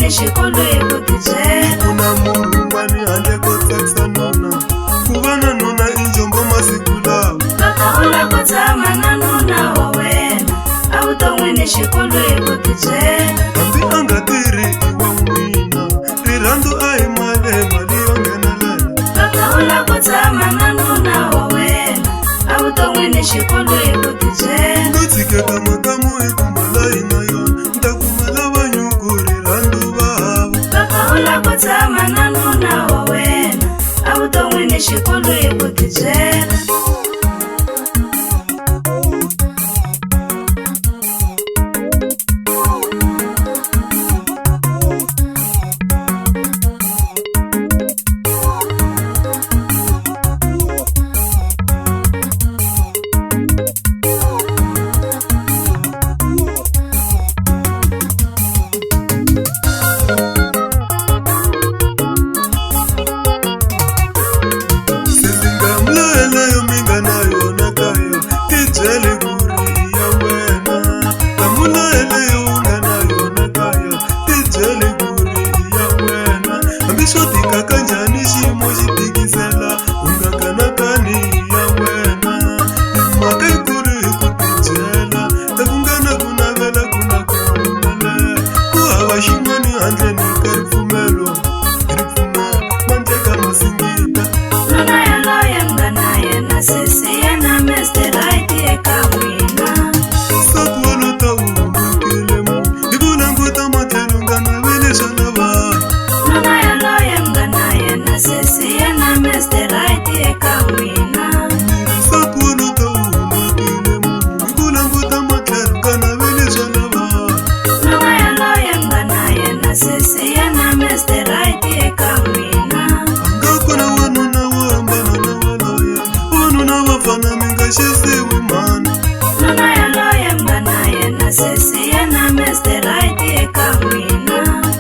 vuton'wini xikolweni ku tibyela ku na murhungwani handle ko tsakisa nuna ku va na nuna i njombo masiku lawa loko u la ku tshama na nuna wa wena a vuton'wini xikolweni ku tibyela hambi a nga tirhi i wa n'wina rirhandzu a hi mali yo nghenelela loko u la ku tshama na nuna wa wena a vuton'wini xikolweni ku tibyela no tshiketa makamu hi kumala hi na yona nta kumala vanyuku rirhandzu va hava loko u la ku tshama na nuna wa wena a vuton'wini xikolweni ku tibyela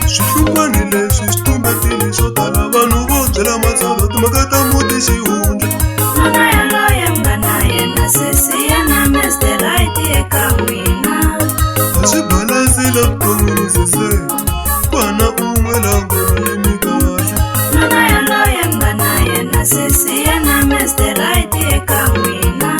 swihlukwani leswi swi tumbetile swo tala vanhu vo byela matsolo timhaka ta muti xihundla nuna yaloye nga na yena sesi yena Mr. Right eka n'wina a swi balansile vuton'wini sese ku hana un'we la ngoni yimi kahle nuna yaloye nga na yena sesi yena Mr. Right eka n'wina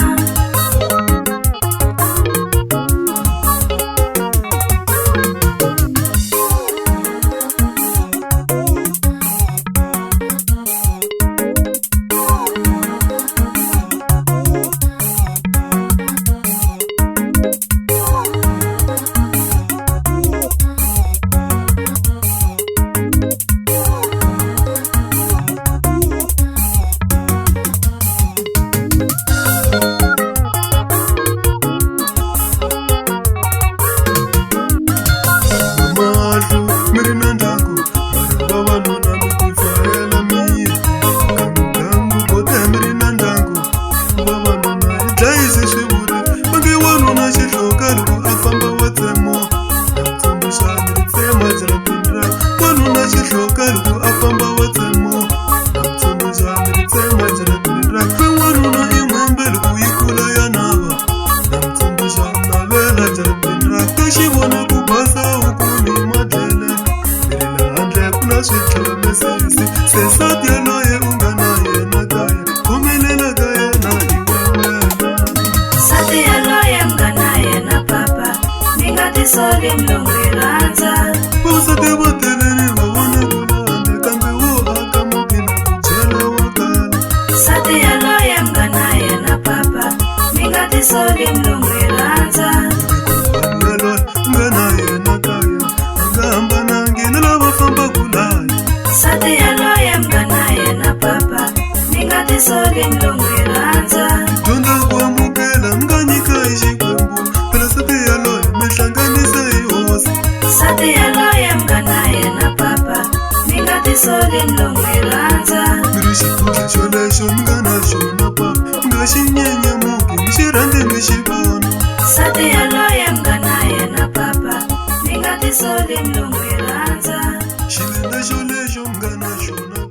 Soli mlungwiranza Usate boteleni wawone kulande kambe wo akamukina kujela wakala Sati yaloye mgana yena papa Mingati soli mlungwiranza Yaloye mgana yena kaya Agamba nangina lava famba kulaya Sati yaloye mgana yena papa Mingati soli mlungwiranza Donda kwa mukela mganyika ishikwembu Pela sati yaloye mehlanganisa ihosi Sati yaloye mgana yena papa Mingati soli mlungwiranza Mirishikuke shole sho mgana shona pa Ngashinyenye muki mshirande mishibona Sati yaloye mgana yena papa Mingati soli mlungwiranza Shilenda shole sho mgana shona